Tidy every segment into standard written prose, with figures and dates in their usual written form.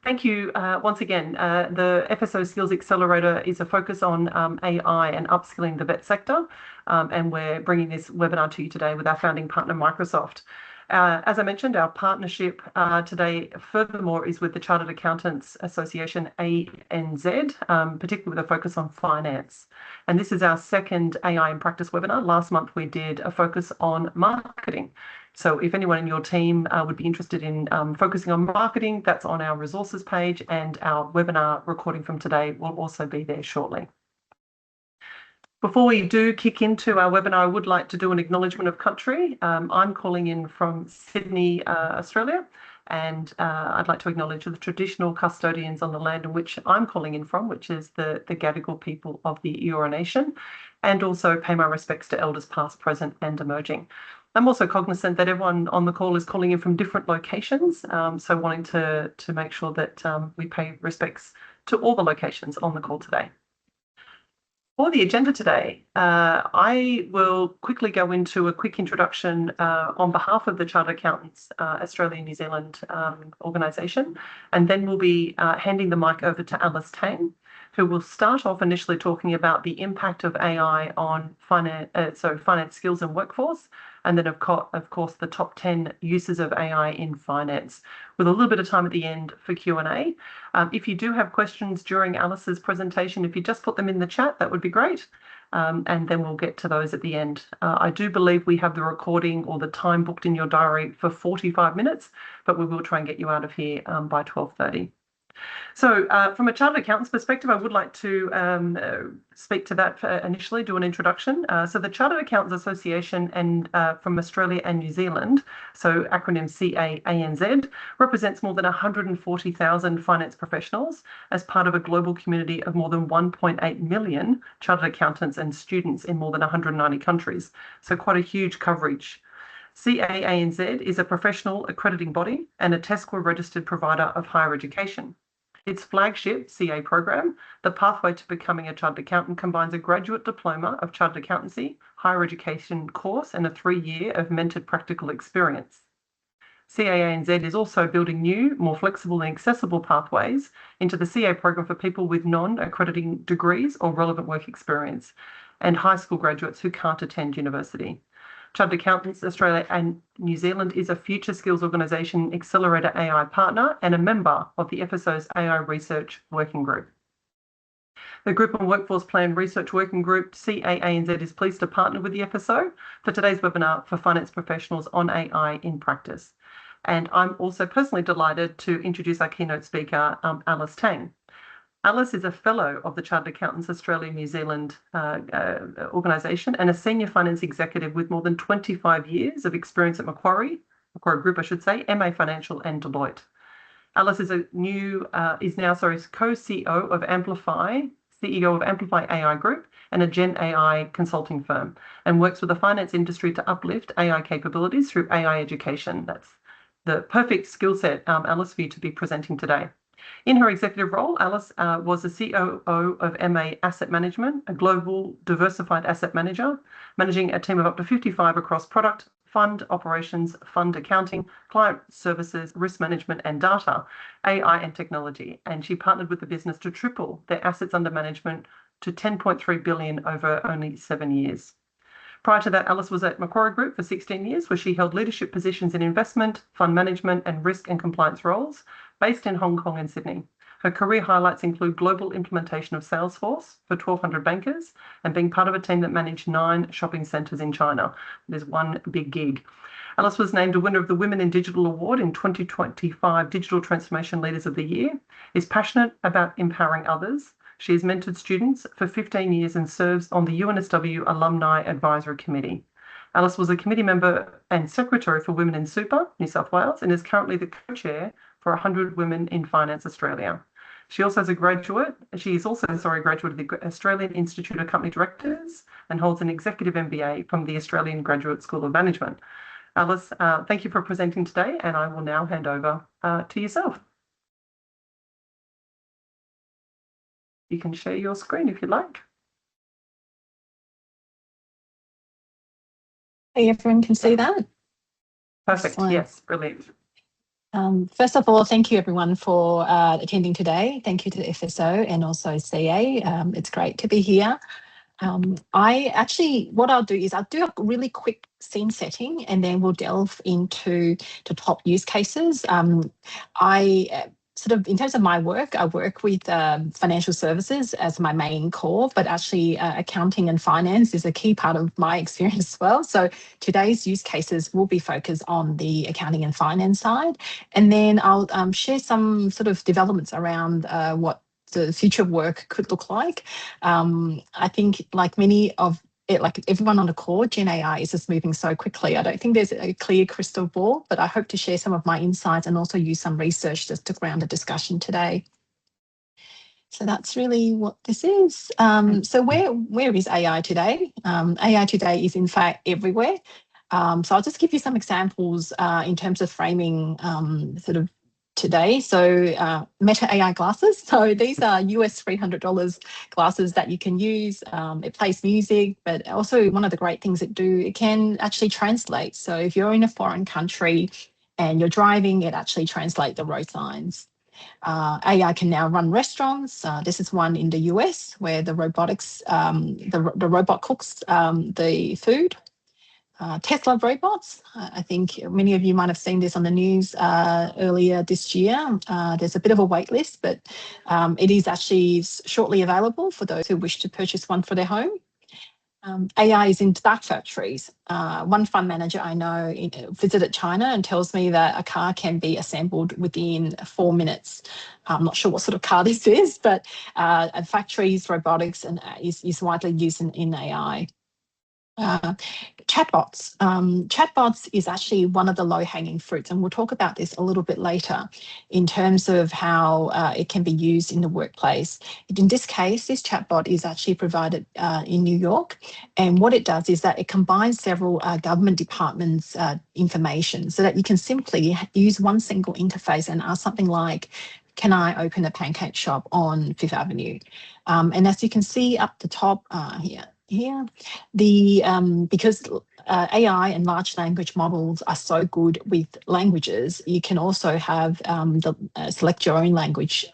Thank you once again. The FSO Skills Accelerator is a focus on AI and upskilling the vet sector, and we're bringing this webinar to you today with our founding partner, Microsoft. As I mentioned, our partnership today, furthermore, is with the Chartered Accountants Association, ANZ, particularly with a focus on finance. And this is our second AI in Practice webinar. Last month, we did a focus on marketing. So if anyone in your team would be interested in focusing on marketing, that's on our resources page, and our webinar recording from today will also be there shortly. Before we do kick into our webinar, I would like to do an acknowledgement of country. I'm calling in from Sydney, Australia, and I'd like to acknowledge the traditional custodians on the land in which I'm calling in from, which is the Gadigal people of the Eora Nation, and also pay my respects to elders past, present and emerging. I'm also cognizant that everyone on the call is calling in from different locations, so wanting to make sure that we pay respects to all the locations on the call today. For the agenda today, I will quickly go into a quick introduction on behalf of the Chartered Accountants Australia and New Zealand organisation, and then we'll be handing the mic over to Alice Tang, who will start off initially talking about the impact of AI on finance skills and workforce, and then of course the top 10 uses of AI in finance, with a little bit of time at the end for Q&A. If you do have questions during Alice's presentation, if you just put them in the chat, that would be great. And then we'll get to those at the end. I do believe we have the recording or the time booked in your diary for 45 minutes, but we will try and get you out of here by 12:30. So from a Chartered Accountant's perspective, I would like to speak to that initially, do an introduction. So the Chartered Accountants Association and from Australia and New Zealand, so acronym CAANZ, represents more than 140,000 finance professionals as part of a global community of more than 1.8 million Chartered Accountants and students in more than 190 countries. So quite a huge coverage. CAANZ is a professional accrediting body and a TESQA registered provider of higher education. Its flagship CA program, the Pathway to Becoming a Chartered Accountant, combines a graduate diploma of chartered accountancy, higher education course, and a 3-year of mentored practical experience. CAANZ is also building new, more flexible and accessible pathways into the CA program for people with non-accrediting degrees or relevant work experience, and high school graduates who can't attend university. Chartered Accountants Australia and New Zealand is a Future Skills Organisation Accelerator-AI partner and a member of the FSO's AI Research Working Group. The Group and Workforce Plan Research Working Group, CAANZ, is pleased to partner with the FSO for today's webinar for finance professionals on AI in practice. And I'm also personally delighted to introduce our keynote speaker, Alice Tang. Alice is a fellow of the Chartered Accountants Australia New Zealand organisation and a senior finance executive with more than 25 years of experience at Macquarie Group, I should say, MA Financial and Deloitte. Alice is now co-CEO of CEO of Amplify AI Group and a Gen AI consulting firm, and works with the finance industry to uplift AI capabilities through AI education. That's the perfect skill set, Alice, for you to be presenting today. In her executive role, Alice was the COO of MA Asset Management, a global diversified asset manager, managing a team of up to 55 across product, fund operations, fund accounting, client services, risk management and data, AI and technology. And she partnered with the business to triple their assets under management to 10.3 billion over only 7 years. Prior to that, Alice was at Macquarie Group for 16 years, where she held leadership positions in investment, fund management and risk and compliance roles, based in Hong Kong and Sydney. Her career highlights include global implementation of Salesforce for 1,200 bankers and being part of a team that managed 9 shopping centres in China. There's one big gig. Alice was named a winner of the Women in Digital Award in 2025 Digital Transformation Leaders of the Year, is passionate about empowering others. She has mentored students for 15 years and serves on the UNSW Alumni Advisory Committee. Alice was a committee member and secretary for Women in Super, New South Wales, and is currently the co-chair for 100 Women in Finance Australia. She is also a graduate of the Australian Institute of Company Directors and holds an executive MBA from the Australian Graduate School of Management. Alice, thank you for presenting today, and I will now hand over to yourself. You can share your screen if you'd like. Hey, everyone can see that? Perfect. Excellent. Yes, brilliant. First of all, thank you everyone for attending today. Thank you to the FSO and also CA. It's great to be here. What I'll do is I'll do a really quick scene setting and then we'll delve into the top use cases. In terms of my work, I work with financial services as my main core, but actually accounting and finance is a key part of my experience as well. So today's use cases will be focused on the accounting and finance side. And then I'll share some sort of developments around what the future of work could look like. I think like everyone on the call, Gen AI is just moving so quickly. I don't think there's a clear crystal ball, but I hope to share some of my insights and also use some research just to ground the discussion today. So that's really what this is. So where is AI today? AI today is in fact everywhere. So I'll just give you some examples in terms of framing sort of today. So Meta AI glasses. So these are US $300 glasses that you can use. It plays music, but also one of the great things it can actually translate. So if you're in a foreign country and you're driving, it actually translates the road signs. AI can now run restaurants. This is one in the US where the robotics, the robot cooks the food. Tesla robots. I think many of you might have seen this on the news earlier this year. There's a bit of a wait list, but it is actually shortly available for those who wish to purchase one for their home. AI is in dark factories. One fund manager I know visited China and tells me that a car can be assembled within 4 minutes. I'm not sure what sort of car this is, but factories, robotics, and is widely used in AI. Chatbots. Chatbots is actually one of the low-hanging fruits, and we'll talk about this a little bit later in terms of how it can be used in the workplace. In this case, this chatbot is actually provided in New York, and what it does is that it combines several government departments' information so that you can simply use one single interface and ask something like, can I open a pancake shop on Fifth Avenue? And as you can see up the top here, because AI and large language models are so good with languages, you can also have select your own language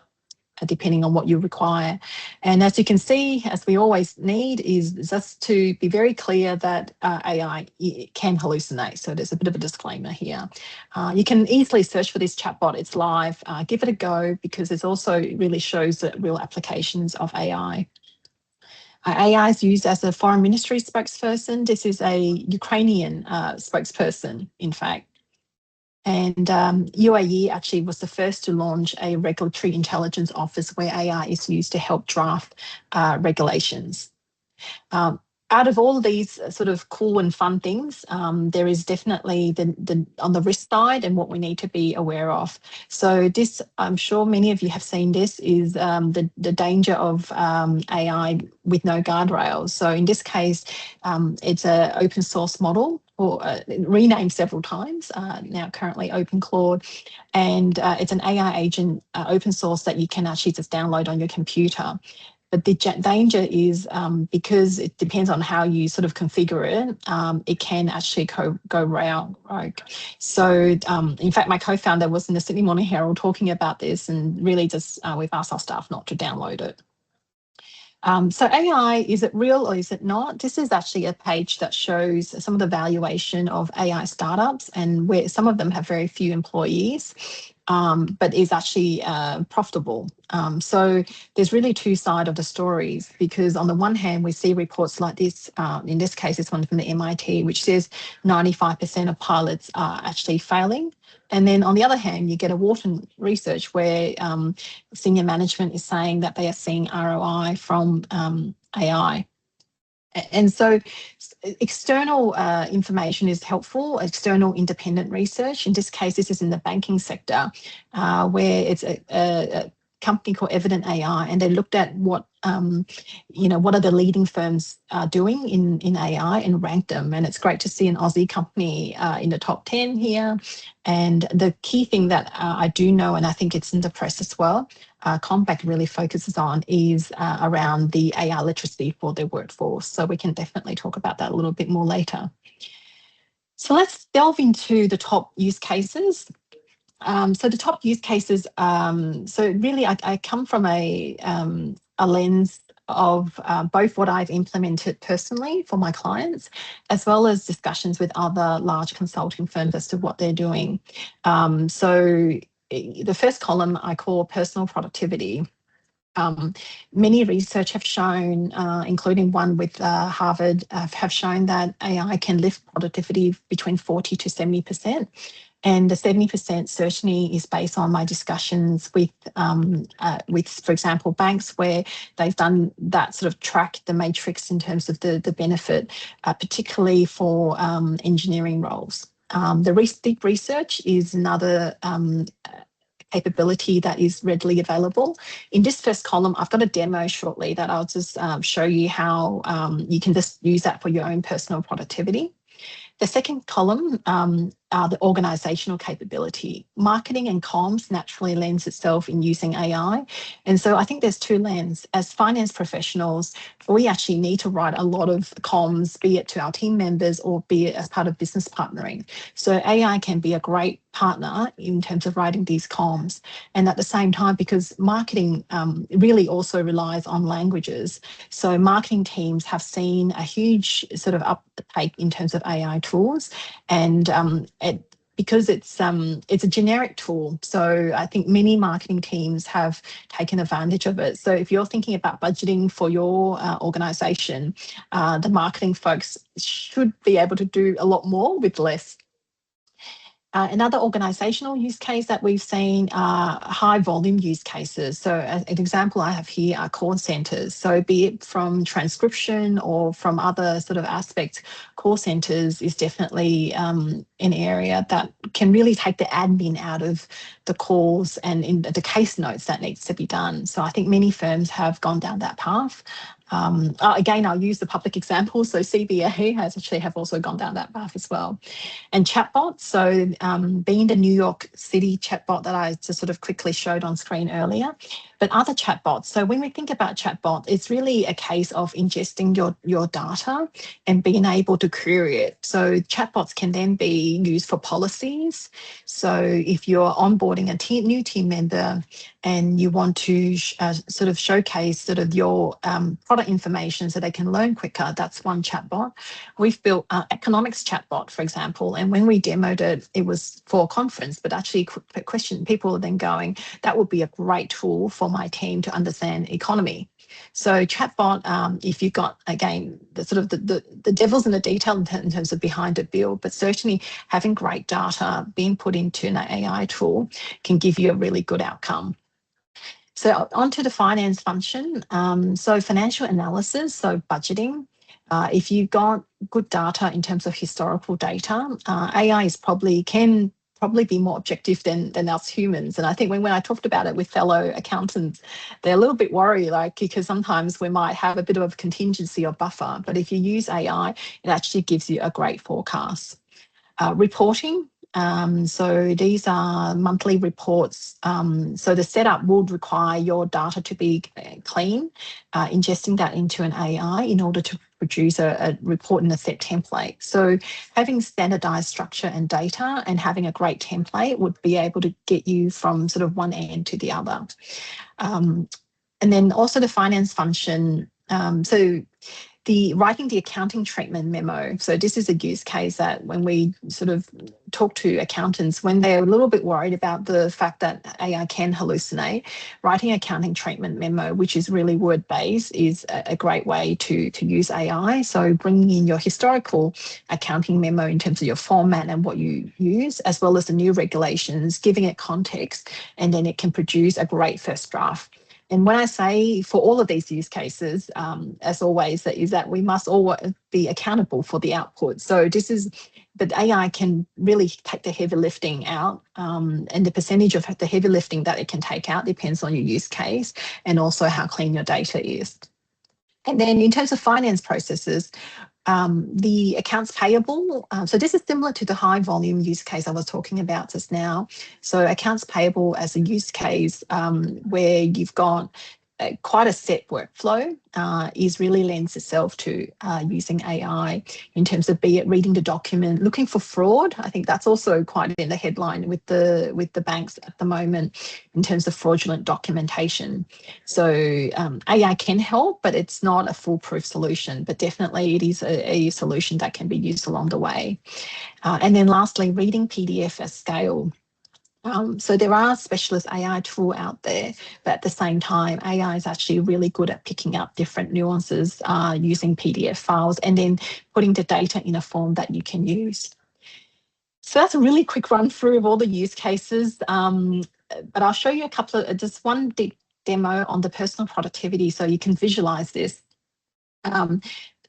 depending on what you require. And as you can see, as we always need, is just to be very clear that AI can hallucinate. So there's a bit of a disclaimer here. You can easily search for this chatbot. It's live. Give it a go because it also really shows the real applications of AI. AI is used as a foreign ministry spokesperson. This is a Ukrainian spokesperson, in fact. And UAE actually was the first to launch a regulatory intelligence office where AI is used to help draft regulations. Out of all these sort of cool and fun things, there is definitely the on the risk side and what we need to be aware of. So this, I'm sure many of you have seen this, is the danger of AI with no guardrails. So in this case, it's an open source model, or renamed several times, now currently OpenClaw, and it's an AI agent, open source, that you can actually just download on your computer. But the danger is because it depends on how you sort of configure it, it can actually go rogue. So in fact, my co-founder was in the Sydney Morning Herald talking about this, and really just we've asked our staff not to download it. So AI, is it real or is it not? This is actually a page that shows some of the valuation of AI startups, and where some of them have very few employees, but is actually profitable. So there's really two sides of the stories, because on the one hand, we see reports like this, in this case, this one from the MIT, which says 95% of pilots are actually failing. And then on the other hand, you get a Wharton research where senior management is saying that they are seeing ROI from AI. And so external information is helpful, external independent research. In this case, this is in the banking sector, where it's a company called Evident AI, and they looked at what what are the leading firms doing in AI and ranked them. And it's great to see an Aussie company in the top 10 here. And the key thing that I do know, and I think it's in the press as well, Compact really focuses on, is around the AI literacy for their workforce. So we can definitely talk about that a little bit more later. So let's delve into the top use cases. So the top use cases, so really I come from a lens of both what I've implemented personally for my clients, as well as discussions with other large consulting firms as to what they're doing. So the first column I call personal productivity. Many research have shown, including one with Harvard, have shown that AI can lift productivity between 40 to 70%. And the 70% certainly is based on my discussions with, for example, banks where they've done that sort of track the matrix in terms of the benefit, particularly for engineering roles. The deep research is another capability that is readily available. In this first column, I've got a demo shortly that I'll just show you how you can just use that for your own personal productivity. The second column are the organisational capability. Marketing and comms naturally lends itself in using AI. And so I think there's two lenses. As finance professionals, we actually need to write a lot of comms, be it to our team members or be it as part of business partnering. So AI can be a great partner in terms of writing these comms. And at the same time, because marketing really also relies on languages, so marketing teams have seen a huge sort of uptake in terms of AI tools, and because it's a generic tool, so I think many marketing teams have taken advantage of it. So if you're thinking about budgeting for your organisation, the marketing folks should be able to do a lot more with less. Another organisational use case that we've seen are high volume use cases. So an example I have here are call centres. So be it from transcription or from other sort of aspects, call centres is definitely an area that can really take the admin out of the calls and in the case notes that needs to be done. So I think many firms have gone down that path. Again, I'll use the public example. So CBA have also gone down that path as well. And chatbots, so being the New York City chatbot that I just sort of quickly showed on screen earlier, but other chatbots. So when we think about chatbot, it's really a case of ingesting your data and being able to query it. So chatbots can then be used for policies. So if you're onboarding a new team member and you want to sort of showcase sort of your product information so they can learn quicker, that's one chatbot. We've built economics chatbot, for example, and when we demoed it, it was for a conference, but actually people are then going, that would be a great tool for my team to understand economy. So chatbot, if you've got, again, the sort of the devil's in the detail in terms of behind a build, but certainly having great data being put into an AI tool can give you a really good outcome. So onto the finance function. So financial analysis, so budgeting. If you've got good data in terms of historical data, AI can probably be more objective than us humans. And I think when I talked about it with fellow accountants, they're a little bit worried, because sometimes we might have a bit of a contingency or buffer. But if you use AI, it actually gives you a great forecast. Reporting. So these are monthly reports. So the setup would require your data to be clean, ingesting that into an AI in order to produce a report in a set template. So having standardized structure and data and having a great template would be able to get you from sort of one end to the other. And then also the finance function. So writing the accounting treatment memo. So this is a use case that when we sort of talk to accountants, when they're a little bit worried about the fact that AI can hallucinate, writing accounting treatment memo, which is really word-based, is a great way to use AI. So bringing in your historical accounting memo in terms of your format and what you use, as well as the new regulations, giving it context, and then it can produce a great first draft. And when I say for all of these use cases, as always, that we must all be accountable for the output. So but AI can really take the heavy lifting out, and the percentage of the heavy lifting that it can take out depends on your use case and also how clean your data is. And then in terms of finance processes, the accounts payable. So this is similar to the high volume use case I was talking about just now. So accounts payable as a use case where you've got quite a set workflow is really lends itself to using AI in terms of be it reading the document, looking for fraud. I think that's also quite in the headline with the banks at the moment in terms of fraudulent documentation. So AI can help, but it's not a foolproof solution, but definitely it is a solution that can be used along the way. And then lastly, reading PDF at scale. So there are specialist AI tools out there, but at the same time, AI is actually really good at picking up different nuances using PDF files and then putting the data in a form that you can use. So that's a really quick run through of all the use cases, but I'll show you a couple of, just one demo on the personal productivity so you can visualize this.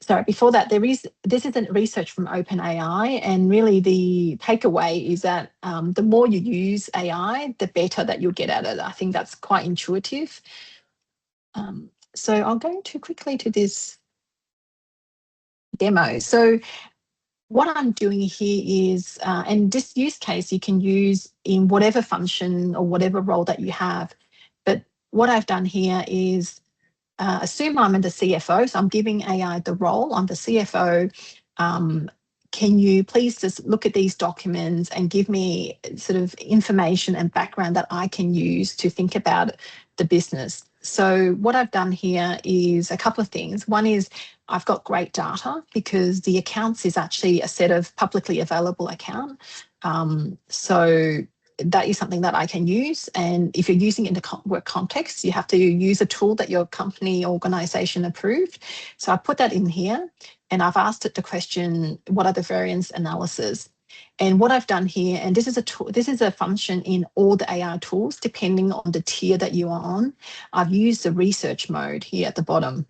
So before that, this isn't research from OpenAI, and really the takeaway is that the more you use AI, the better that you'll get at it. I think that's quite intuitive. So I'll go too quickly to this demo. So what I'm doing here is, and this use case you can use in whatever function or whatever role that you have, but what I've done here is assume I'm the CFO, so I'm giving AI the role. I'm the CFO. Can you please just look at these documents and give me sort of information and background that I can use to think about the business? So what I've done here is a couple of things. One is I've got great data because the accounts is actually a set of publicly available account. So that is something that I can use. And if you're using it in the work context, you have to use a tool that your company organisation approved. So I put that in here and I've asked it the question, what are the variance analysis? And what I've done here, and this is a tool, this is a function in all the AI tools, depending on the tier that you are on. I've used the research mode here at the bottom.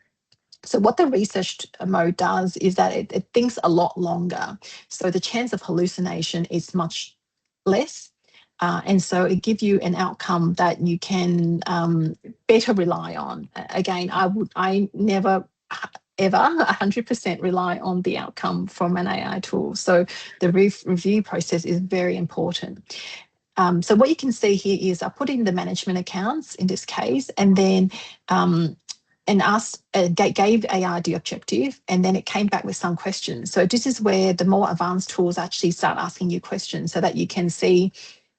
So what the research mode does is that it thinks a lot longer. So the chance of hallucination is much less. And so it gives you an outcome that you can better rely on. Again, I never ever 100% rely on the outcome from an AI tool. So the review process is very important. So what you can see here is I put in the management accounts in this case, and then gave AI the objective, and then it came back with some questions. So this is where the more advanced tools actually start asking you questions so that you can see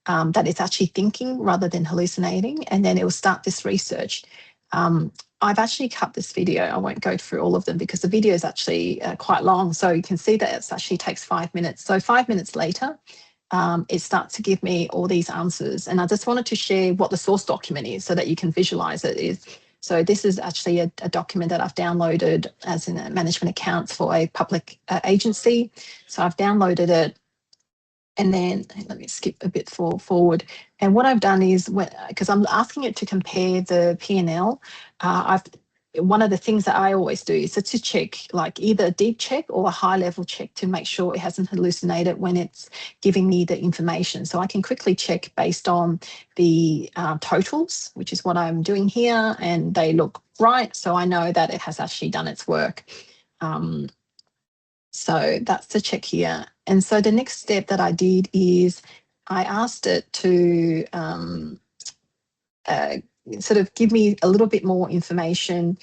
that it's actually thinking rather than hallucinating, and then it will start this research. I've actually cut this video. I won't go through all of them because the video is actually quite long. So you can see that it actually takes 5 minutes. So 5 minutes later, it starts to give me all these answers. And I just wanted to share what the source document is so that you can visualize it. So this is actually a document that I've downloaded as in a management accounts for a public agency. So I've downloaded it. And then let me skip a bit forward. And what I've done is, because I'm asking it to compare the P&L, one of the things that I always do is to check, like either a deep check or a high level check to make sure it hasn't hallucinated when it's giving me the information. So I can quickly check based on the totals, which is what I'm doing here, and they look right. So I know that it has actually done its work. So that's the check here. And so the next step that I did is I asked it to sort of give me a little bit more information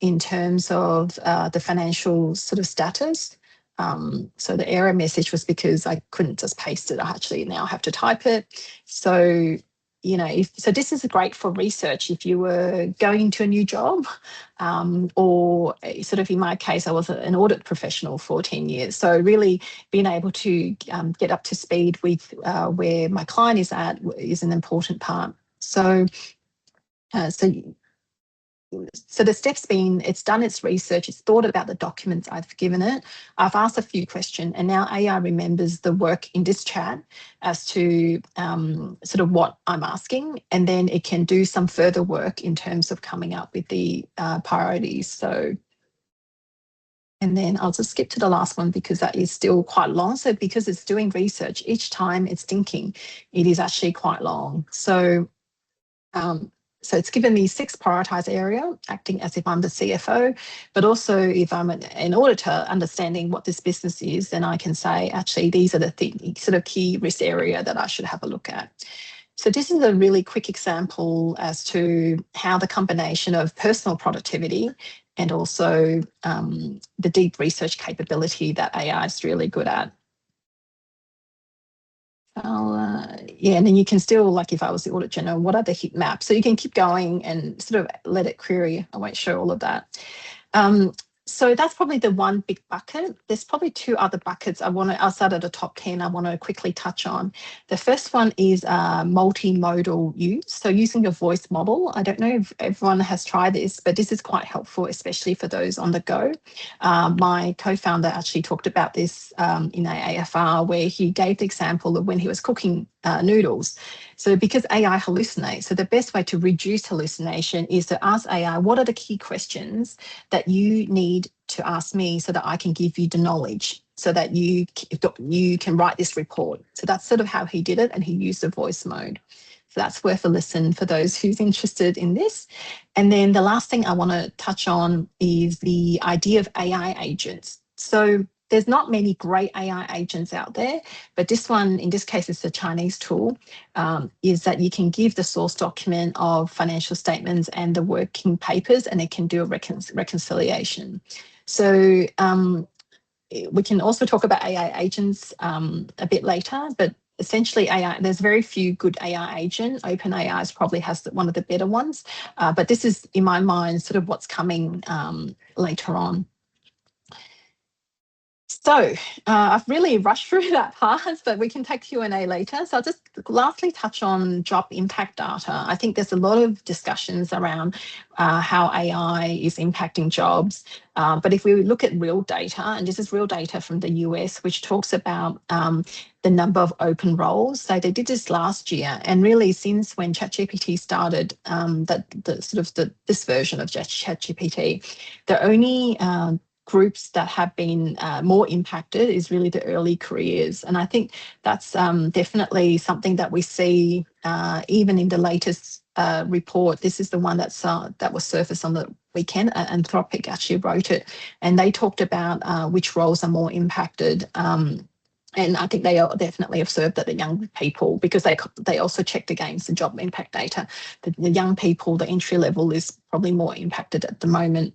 in terms of the financial sort of status. So the error message was because I couldn't just paste it. I actually now have to type it. So, you know, so this is great for research if you were going into a new job, or sort of in my case, I was an audit professional for 10 years. So really being able to get up to speed with where my client is at is an important part. So the steps been, it's done its research, it's thought about the documents I've given it, I've asked a few questions, and now AI remembers the work in this chat as to sort of what I'm asking, and then it can do some further work in terms of coming up with the priorities. So, and then I'll just skip to the last one because that is still quite long. So because it's doing research, each time it's thinking, it is actually quite long. So it's given me 6 prioritized area, acting as if I'm the CFO, but also if I'm an auditor, understanding what this business is, then I can say, actually, these are the sort of key risk area that I should have a look at. So this is a really quick example as to how the combination of personal productivity and also the deep research capability that AI is really good at. Yeah, and then you can still, like if I was the audit general, what are the heat maps? So you can keep going and sort of let it query. I won't show all of that. So that's probably the one big bucket. There's probably two other buckets outside of the top 10, I want to quickly touch on. The first one is multimodal use. So using a voice model. I don't know if everyone has tried this, but this is quite helpful, especially for those on the go. My co-founder actually talked about this in AFR, where he gave the example of when he was cooking noodles. So because AI hallucinates, so the best way to reduce hallucination is to ask AI, what are the key questions that you need to ask me so that I can give you the knowledge so that you can write this report. So that's sort of how he did it, and he used the voice mode. So that's worth a listen for those who's interested in this. And then the last thing I want to touch on is the idea of AI agents. So there's not many great AI agents out there, but this one, in this case, it's a Chinese tool, is that you can give the source document of financial statements and the working papers, and it can do a reconciliation. So we can also talk about AI agents a bit later, but essentially AI, there's very few good AI agents. OpenAI probably has one of the better ones, but this is, in my mind, sort of what's coming later on. So I've really rushed through that part, but we can take Q&A later. So I'll just lastly touch on job impact data. I think there's a lot of discussions around how AI is impacting jobs. But if we look at real data, and this is real data from the US, which talks about the number of open roles. So they did this last year, and really since when ChatGPT started, this version of ChatGPT, the only groups that have been more impacted is really the early careers. And I think that's definitely something that we see even in the latest report. This is the one that was surfaced on the weekend. Anthropic actually wrote it, and they talked about which roles are more impacted. And I think they definitely observed that the young people, because they also checked against the job impact data, the young people, the entry level is probably more impacted at the moment.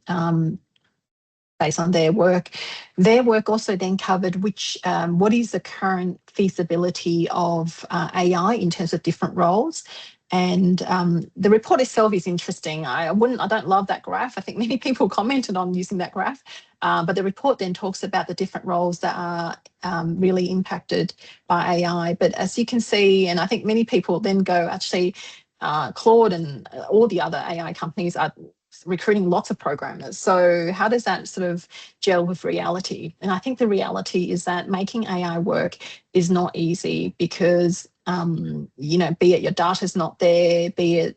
Based on their work. Their work also then covered what is the current feasibility of AI in terms of different roles. And the report itself is interesting. I don't love that graph. I think many people commented on using that graph. But the report then talks about the different roles that are really impacted by AI. But as you can see, and I think many people then go, actually, Claude and all the other AI companies are recruiting lots of programmers. So how does that sort of gel with reality? And I think the reality is that making AI work is not easy because, be it your data's not there, be it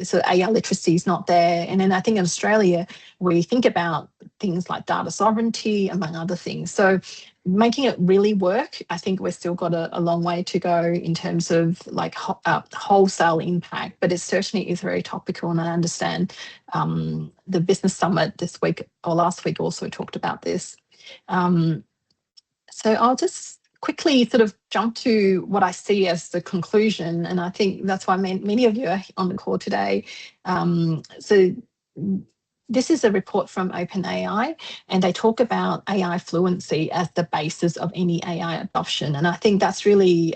so AI literacy is not there. And then I think in Australia, we think about things like data sovereignty, among other things. So making it really work, I think we've still got a long way to go in terms of like wholesale impact, but it certainly is very topical. And I understand the business summit this week or last week also talked about this. So I'll just quickly sort of jump to what I see as the conclusion. And I think that's why many of you are on the call today. So this is a report from OpenAI, and they talk about AI fluency as the basis of any AI adoption. And I think that's really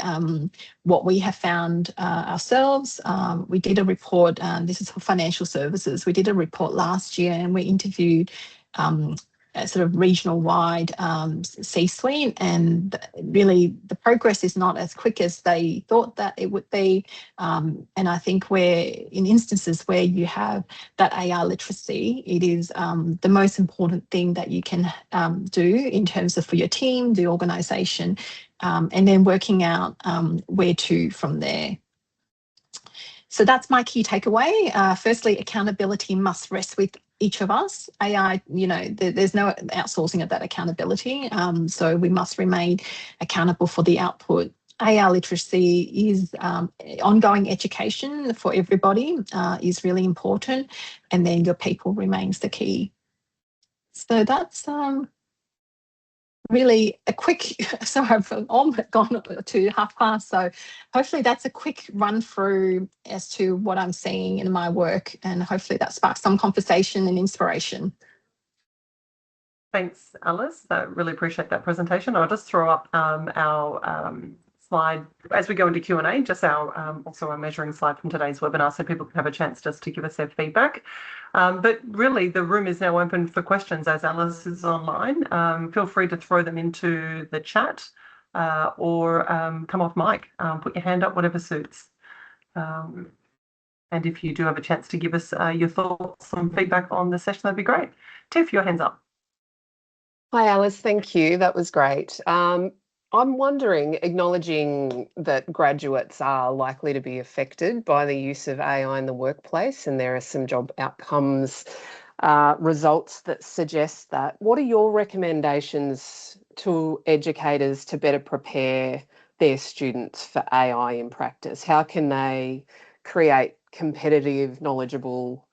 what we have found ourselves. We did a report, this is for financial services. We did a report last year, and we interviewed a sort of regional-wide C-suite, and really the progress is not as quick as they thought that it would be. And I think in instances where you have that AI literacy, it is the most important thing that you can do in terms of for your team, the organisation, and then working out where to from there. So that's my key takeaway. Firstly, accountability must rest with each of us. AI, there's no outsourcing of that accountability. So we must remain accountable for the output. AI literacy is ongoing education for everybody is really important. And then your people remains the key. So that's really a quick, sorry, I've almost gone to past. So hopefully that's a quick run through as to what I'm seeing in my work, and hopefully that sparks some conversation and inspiration. Thanks, Alice. I really appreciate that presentation. I'll just throw up our slide as we go into Q&A, just our also our measuring slide from today's webinar, so people can have a chance just to give us their feedback. But really, the room is now open for questions as Alice is online. Feel free to throw them into the chat or come off mic, put your hand up, whatever suits. And if you do have a chance to give us your thoughts and feedback on the session, that'd be great. Tiff, your hand's up. Hi, Alice. Thank you. That was great. I'm wondering, acknowledging that graduates are likely to be affected by the use of AI in the workplace, and there are some job outcomes results that suggest that. What are your recommendations to educators to better prepare their students for AI in practice? How can they create competitive, knowledgeable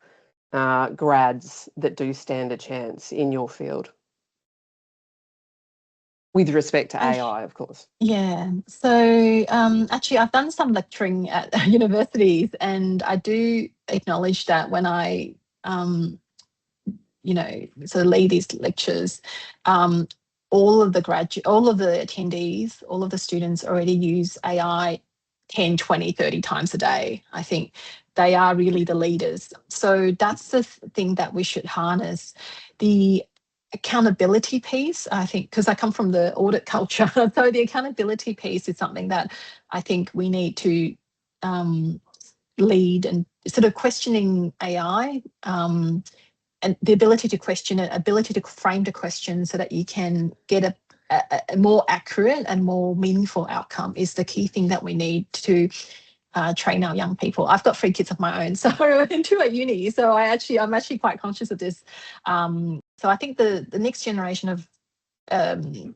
grads that do stand a chance in your field? With respect to AI, of course. Yeah. So actually, I've done some lecturing at universities, and I do acknowledge that when I, sort of lead these lectures, all of the attendees, all of the students already use AI 10, 20, 30 times a day. I think they are really the leaders. So that's the thing that we should harness. The accountability piece, I think, because I come from the audit culture, so the accountability piece is something that I think we need to lead, and sort of questioning AI, and the ability to question it, ability to frame the question so that you can get a more accurate and more meaningful outcome is the key thing that we need to train our young people. I've got 3 kids of my own, so and 2 at uni. So I'm actually quite conscious of this. So I think the next generation of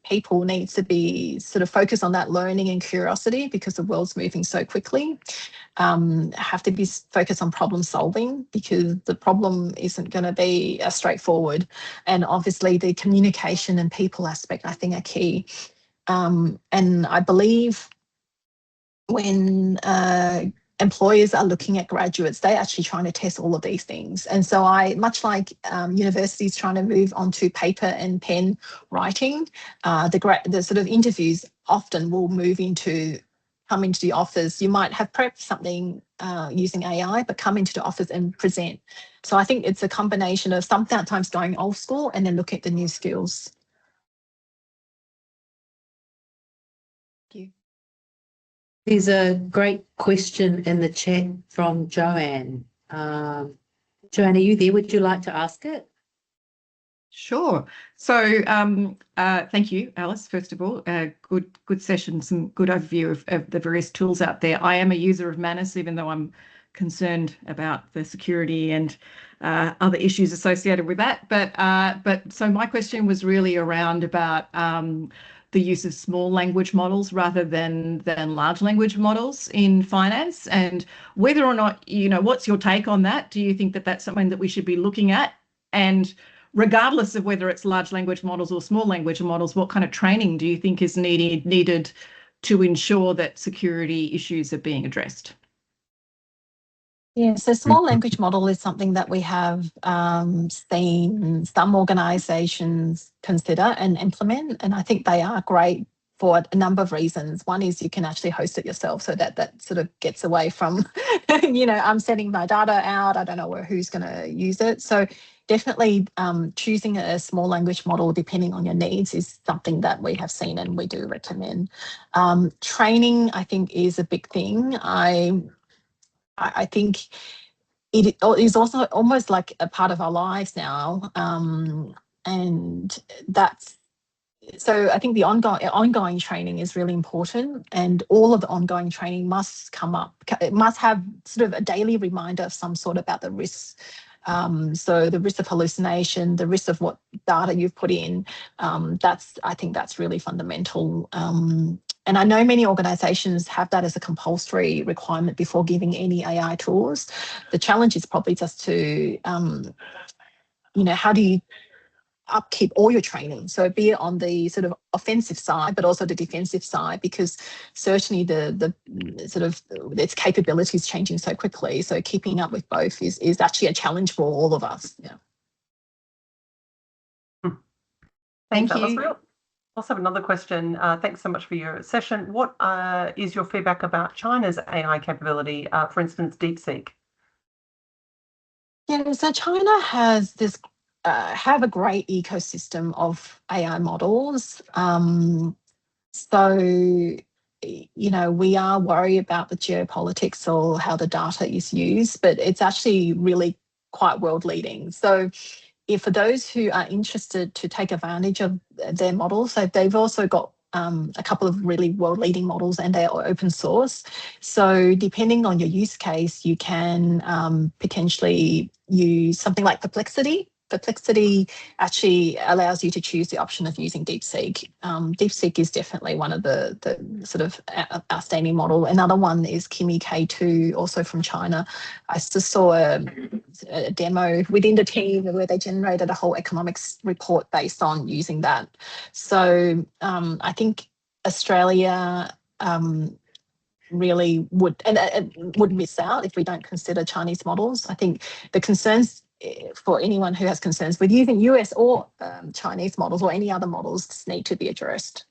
people needs to be sort of focused on that learning and curiosity, because the world's moving so quickly. Have to be focused on problem solving, because the problem isn't going to be as straightforward. And obviously the communication and people aspect, I think, are key. And I believe when employers are looking at graduates, they're actually trying to test all of these things. And so much like universities trying to move on to paper and pen writing, the sort of interviews often will come into the office. You might have prepped something using AI, but come into the office and present. So I think it's a combination of sometimes going old school and then look at the new skills. Thank you. There's a great question in the chat from Joanne. Joanne, are you there? Would you like to ask it? Sure. So thank you, Alice, first of all. Good session, some good overview of the various tools out there. I am a user of Manus, even though I'm concerned about the security and other issues associated with that. But so my question was really around about the use of small language models rather than large language models in finance, and whether or not, what's your take on that? Do you think that that's something that we should be looking at? And regardless of whether it's large language models or small language models, what kind of training do you think is needed to ensure that security issues are being addressed? Yeah, so small language model is something that we have seen some organisations consider and implement, and I think they are great for a number of reasons. One is you can actually host it yourself, so that sort of gets away from, I'm sending my data out, I don't know who's going to use it. So definitely choosing a small language model depending on your needs is something that we have seen and we do recommend. Training, I think, is a big thing. I think it is also almost like a part of our lives now, and that's so I think the ongoing training is really important, and all of the ongoing training must come up. It must have sort of a daily reminder of some sort about the risks. So the risk of hallucination, the risk of what data you've put in, I think that's really fundamental. And I know many organisations have that as a compulsory requirement before giving any AI tools. The challenge is probably just to, how do you upkeep all your training. So be it on the sort of offensive side, but also the defensive side, because certainly the sort of its capabilities changing so quickly. So keeping up with both is actually a challenge for all of us. Yeah. Thanks, Thank Alice. you. We also have another question. Thanks so much for your session. What is your feedback about China's AI capability, for instance, DeepSeek? Yeah, so China has this have a great ecosystem of AI models. So, you know, we are worried about the geopolitics or how the data is used, but it's actually really quite world leading. So if for those who are interested to take advantage of their models, so they've also got a couple of really world-leading models, and they are open source. So depending on your use case, you can potentially use something like Perplexity. Perplexity actually allows you to choose the option of using DeepSeek. DeepSeek is definitely one of the sort of outstanding model. Another one is Kimi K2, also from China. I just saw a demo within the team where they generated a whole economics report based on using that. So I think Australia really would miss out if we don't consider Chinese models. I think the concerns for anyone who has concerns with using US or Chinese models or any other models need to be addressed.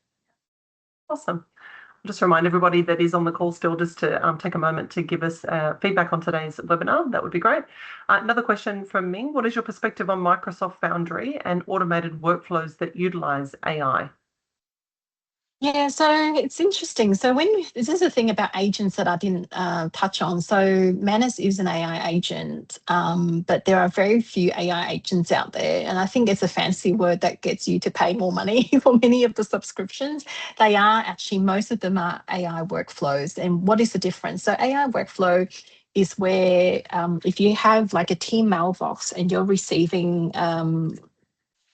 Awesome. Just remind everybody that is on the call still just to take a moment to give us feedback on today's webinar. That would be great. Another question from Ming. What is your perspective on Microsoft Foundry and automated workflows that utilize AI? Yeah, so it's interesting. So this is the thing about agents that I didn't touch on. So Manus is an AI agent, but there are very few AI agents out there. And I think it's a fancy word that gets you to pay more money for many of the subscriptions. They are actually, most of them are AI workflows. And what is the difference? So AI workflow is where if you have like a team mailbox and you're receiving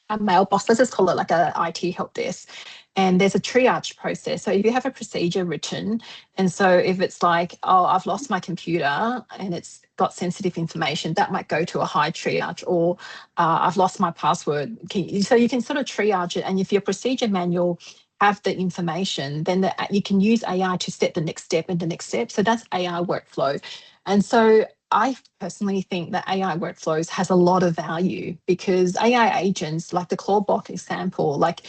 a mailbox, let's just call it like a IT help desk, and there's a triage process. So if you have a procedure written, and so if it's like, oh, I've lost my computer and it's got sensitive information, that might go to a high triage, or I've lost my password. So you can sort of triage it, and if your procedure manual have the information, then you can use AI to set the next step and the next step. So that's AI workflow. And so I personally think that AI workflows has a lot of value, because AI agents, like the Clawbot example, like,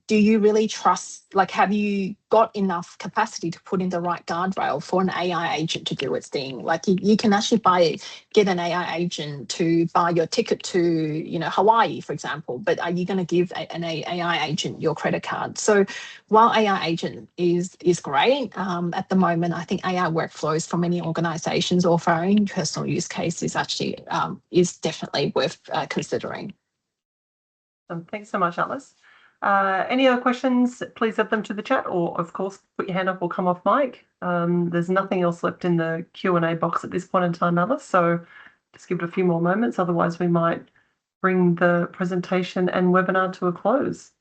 do you really trust, like, have you got enough capacity to put in the right guardrail for an AI agent to do its thing? Like, you can actually get an AI agent to buy your ticket to, you know, Hawaii, for example, but are you going to give an AI agent your credit card? So while AI agent is great, at the moment, I think AI workflows for many organizations or for our own personal use case is actually is definitely worth considering. Thanks so much, Alice. Any other questions, please add them to the chat, or of course, put your hand up or come off mic. There's nothing else left in the Q&A box at this point in time, Alice, so just give it a few more moments. Otherwise, we might bring the presentation and webinar to a close.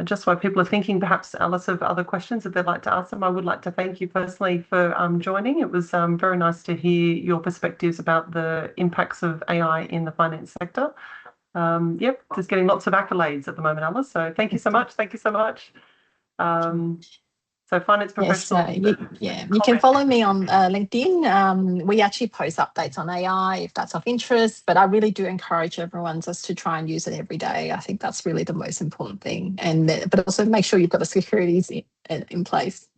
Just while people are thinking, perhaps, Alice, of other questions if they'd like to ask them, I would like to thank you personally for joining. It was very nice to hear your perspectives about the impacts of AI in the finance sector. Yep, just getting lots of accolades at the moment, Alice. So thank you so much. Thank you so much. So finance professional. Yes, you can follow me on LinkedIn. We actually post updates on AI if that's of interest, but I really do encourage everyone just to try and use it every day. I think that's really the most important thing, but also make sure you've got the securities in place.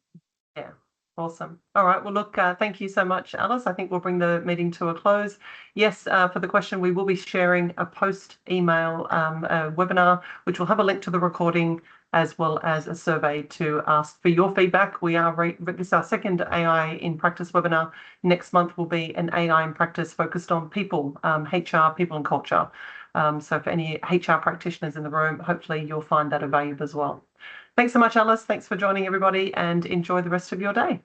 Yeah, awesome. All right. Well, look, thank you so much, Alice. I think we'll bring the meeting to a close. Yes, for the question, we will be sharing a post-email webinar, which will have a link to the recording as well as a survey to ask for your feedback. This is our second AI in Practice webinar. Next month will be an AI in Practice focused on people, HR, people and culture. So for any HR practitioners in the room, hopefully you'll find that a value as well. Thanks so much, Alice. Thanks for joining, everybody, and enjoy the rest of your day.